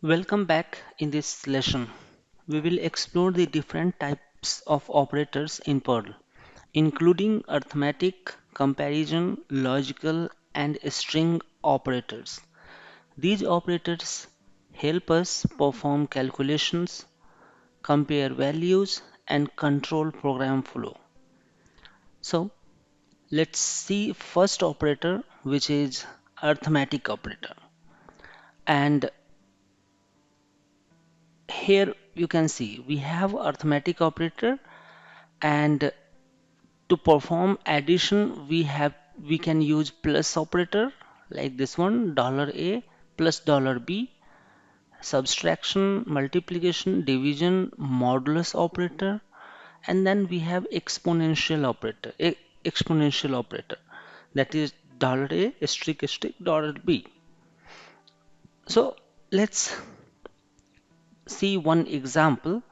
Welcome back. In this lesson, we will explore the different types of operators in Perl, including arithmetic, comparison, logical, and string operators. These operators help us perform calculations, compare values, and control program flow. So, let's see first operator, which is arithmetic operator. And here you can see we have arithmetic operator, and to perform addition we can use plus operator like this one $a plus $b, subtraction, multiplication, division, modulus operator, and then we have exponential operator, that is $a $b. So let's see one example,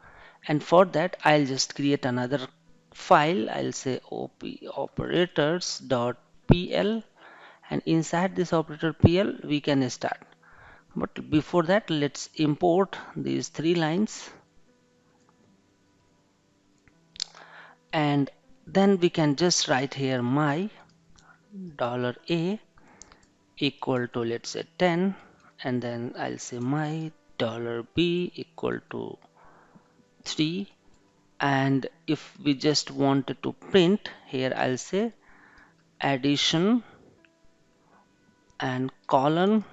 and for that I'll just create another file. I'll say op operators.pl, and inside this operator pl we can start. But before that, let's import these three lines, and then we can just write here my $a equal to, let's say, 10, and then I'll say my $b equal to 3. And if we just wanted to print here, I'll say addition and colon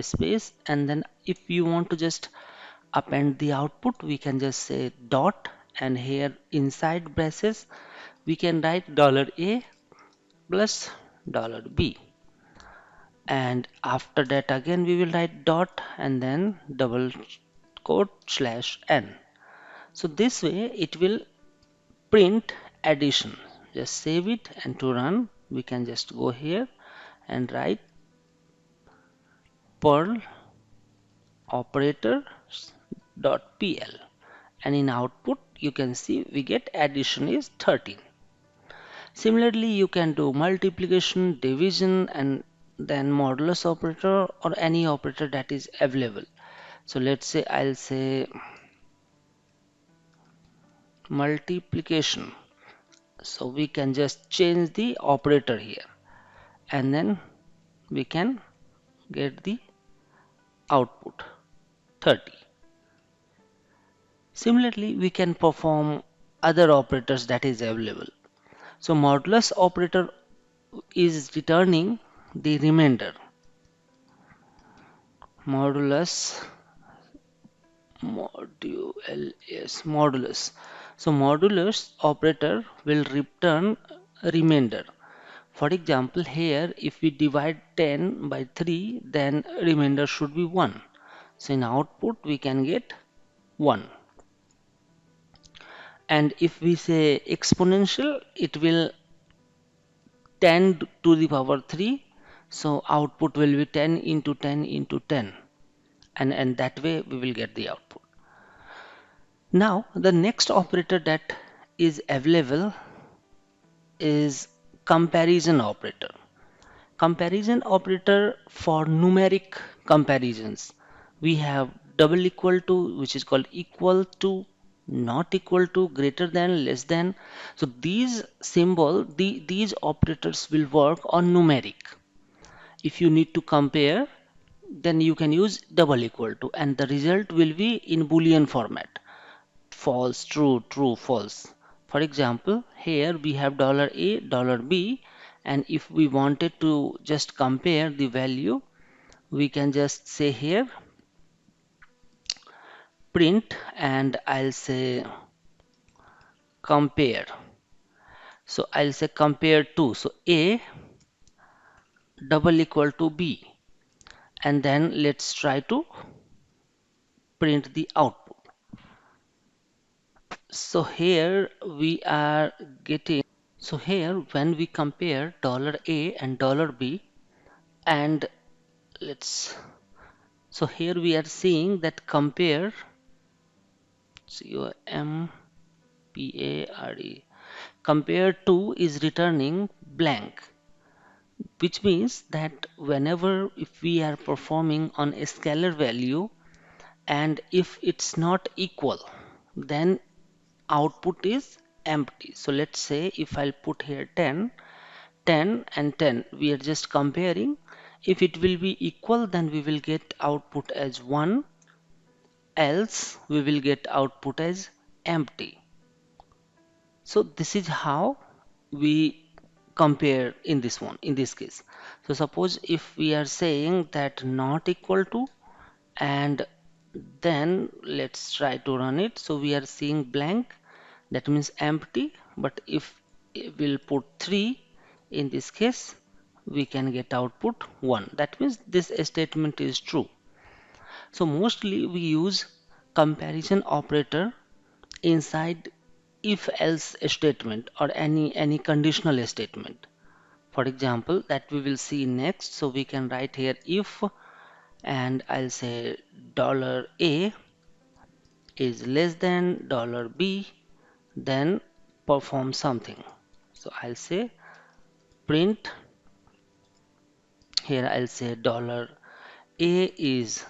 space, and then if you want to just append the output, we can just say dot, and here inside braces we can write $a plus $b, and after that again we will write dot and then double quote slash n. So this way it will print addition. Just save it, and to run we can just go here and write Perl operators.pl, and in output you can see we get addition is 13. Similarly, you can do multiplication, division, and then modulus operator or any operator that is available. So let's say I'll say multiplication. So we can just change the operator here, and then we can get the output 30. Similarly, we can perform other operators that is available. So modulus operator is returning the remainder. Modulus modulus. So modulus operator will return a remainder. For example, here if we divide 10 by 3, then remainder should be 1. So in output we can get 1. And if we say exponential, it will 10 to the power 3. So output will be 10 into 10 into 10. And that way we will get the output. Now the next operator that is available is comparison operator. Comparison operator for numeric comparisons. We have double equal to, which is called equal to, not equal to, greater than, less than. So these these operators will work on numeric. If you need to compare, then you can use double equal to, and the result will be in Boolean format: false, true, true, false. For example, here we have $a, $b, and if we wanted to just compare the value, we can just say here print, and I'll say compare. So I'll say compare to, so A double equal to B, and then let's try to print the output. So here we are getting, so here when we compare $a and $b, and let's, so here we are seeing that compare, compare, compare to is returning blank, which means that whenever if we are performing on a scalar value, and if it's not equal, then output is empty. So let's say if I'll put here 10, 10 and 10, we are just comparing. If it will be equal, then we will get output as 1, else we will get output as empty. So this is how we compare in this one, in this case. So suppose if we are saying that not equal to, and then let's try to run it. So we are seeing blank, that means empty. But if we'll put 3 in this case, we can get output 1. That means this statement is true. So mostly we use comparison operator inside if else statement or any conditional statement. For example, that we will see next. So we can write here if, and I'll say $A is less than $B, then perform something. So I'll say print, here I'll say $A is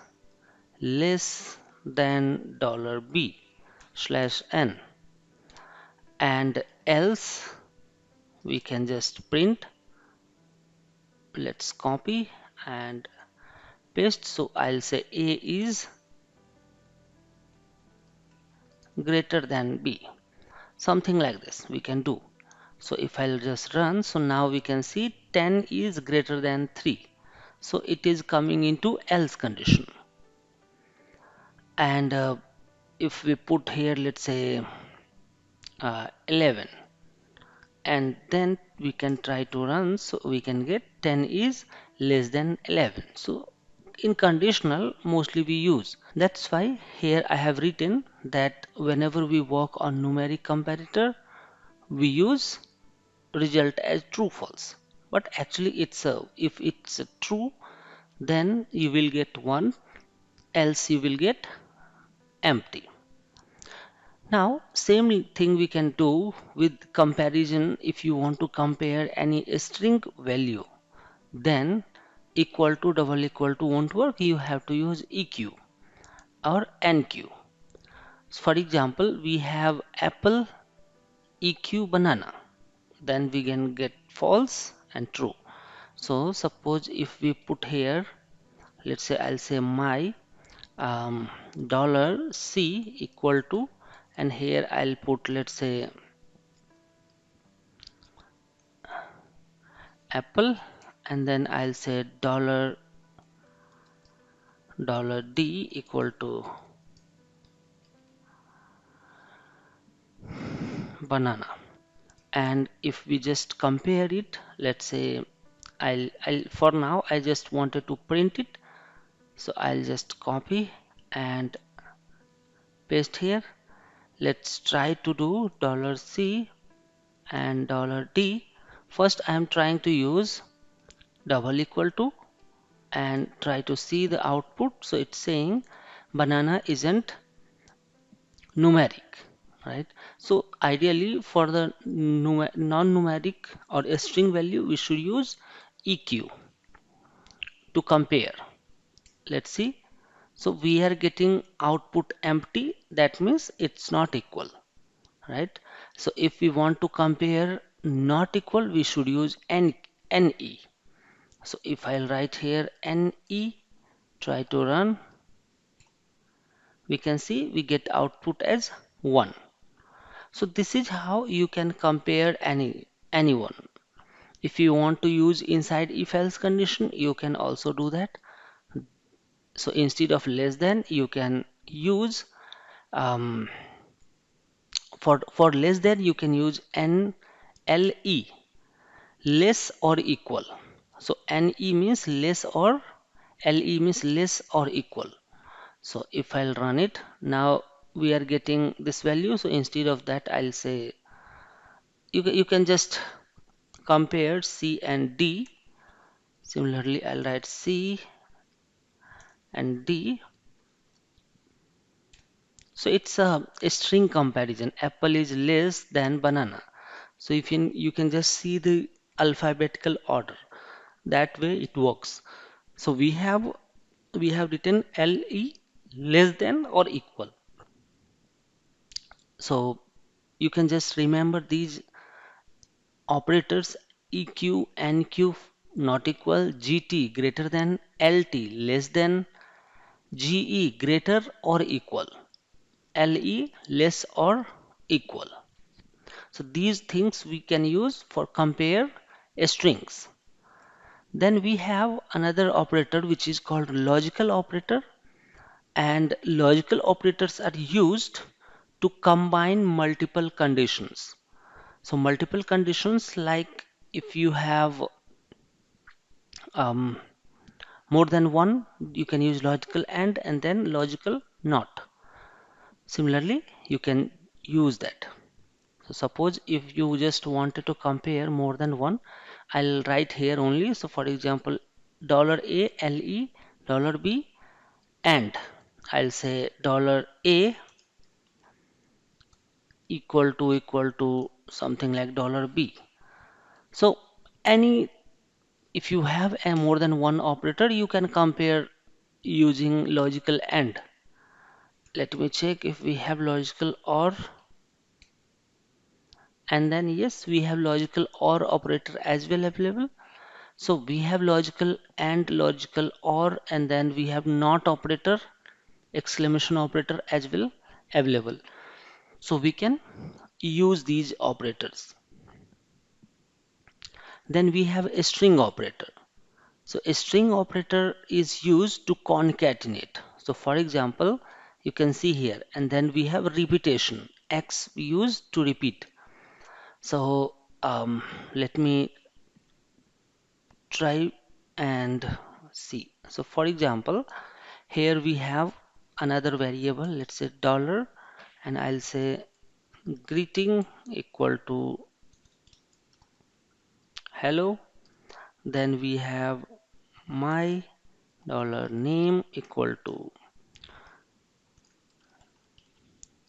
less than $B slash n, and else we can just print, let's copy and paste. So I'll say A is greater than B, something like this we can do. So if I'll just run, so now we can see 10 is greater than 3, so it is coming into else condition. And if we put here, let's say 11, and then we can try to run, so we can get 10 is less than 11. So in conditional mostly we use, that's why here I have written that whenever we work on numeric comparator, we use result as true false. But actually it's a, if it's a true, then you will get 1, else you will get empty. Now same thing we can do with comparison. If you want to compare any string value, then equal to double equal to won't work, you have to use EQ or NQ. For example, we have apple EQ banana, then we can get false and true. So suppose if we put here, let's say I'll say my $C equal to, and here I'll put, let's say apple, and then I'll say $D equal to banana. And if we just compare it, let's say I'll for now I just wanted to print it, so I'll just copy and paste here. Let's try to do $C and $D. First I am trying to use double equal to and try to see the output. So it's saying banana isn't numeric, right? So ideally for the non-numeric or a string value, we should use EQ to compare. Let's see. So we are getting output empty, that means it's not equal, right? So if we want to compare not equal, we should use NE. So if I'll write here NE, try to run, we can see we get output as 1. So this is how you can compare anyone. If you want to use inside if else condition, you can also do that. So instead of less than, you can use um, for less than you can use NLE, less or equal. So NE means less, or LE means less or equal. So if I'll run it now, we are getting this value. So instead of that, I'll say you can just compare C and D. Similarly, I'll write C and D. So it's a string comparison. Apple is less than banana. So if you can just see the alphabetical order. That way it works. So we have written LE, less than or equal. So you can just remember these operators: EQ, NQ not equal, GT greater than, LT less than, GE greater or equal, LE less or equal. So these things we can use for compare strings. Then we have another operator which is called logical operator, and logical operators are used to combine multiple conditions. So multiple conditions, like if you have um, more than one, you can use logical and then logical not. Similarly, you can use that. So suppose if you just wanted to compare more than one, I'll write here only. So for example, $A LE $B, and I'll say $A equal to something like $B. So any if you have a more than one operator, you can compare using logical AND. Let me check if we have logical OR, and then yes, we have logical OR operator as well available. So we have logical AND, logical OR, and then we have NOT operator, exclamation operator as well available. So we can use these operators. Then we have a string operator. So a string operator is used to concatenate. So for example, you can see here, and then we have repetition. X we use to repeat. So let me try and see. So for example, here we have another variable, let's say dollar, and I'll say greeting equal to hello. Then we have my dollar name equal to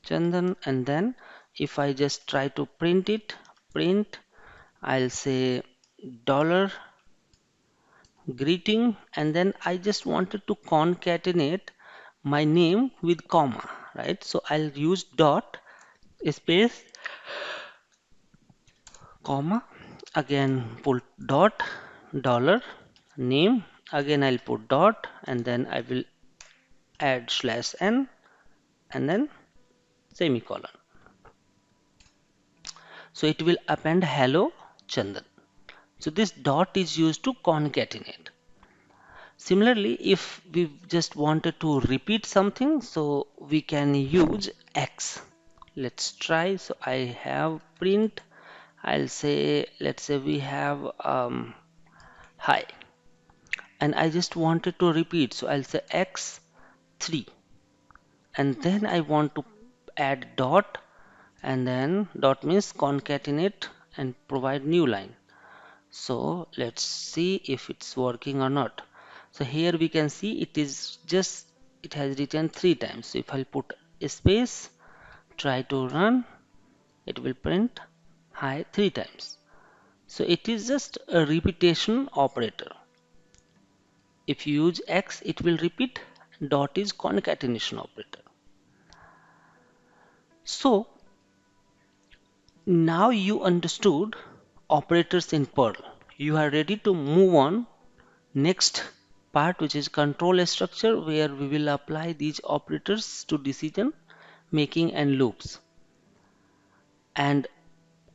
Chandan, and then if I just try to print, I'll say dollar greeting, and then I just wanted to concatenate my name with comma, right? So I'll use dot space comma, again put dot dollar name, again I'll put dot, and then I will add slash n, and then semicolon. So it will append hello Chandan. So this dot is used to concatenate. Similarly, if we just wanted to repeat something, so we can use X. Let's try. So I have print. I'll say, let's say we have hi, and I just wanted to repeat. So I'll say X3, and then I want to add dot, and then dot means concatenate and provide new line. So let's see if it's working or not. So here we can see it has written 3 times. So if I put a space, try to run, it will print hi 3 times. So it is just a repetition operator. If you use X, it will repeat. Dot is concatenation operator. So now you understood operators in Perl. You are ready to move on next part, which is control structure, where we will apply these operators to decision making and loops. And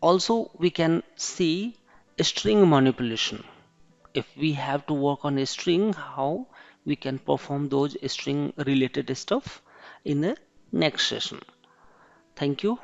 also we can see string manipulation. If we have to work on a string, how we can perform those string related stuff in the next session. Thank you.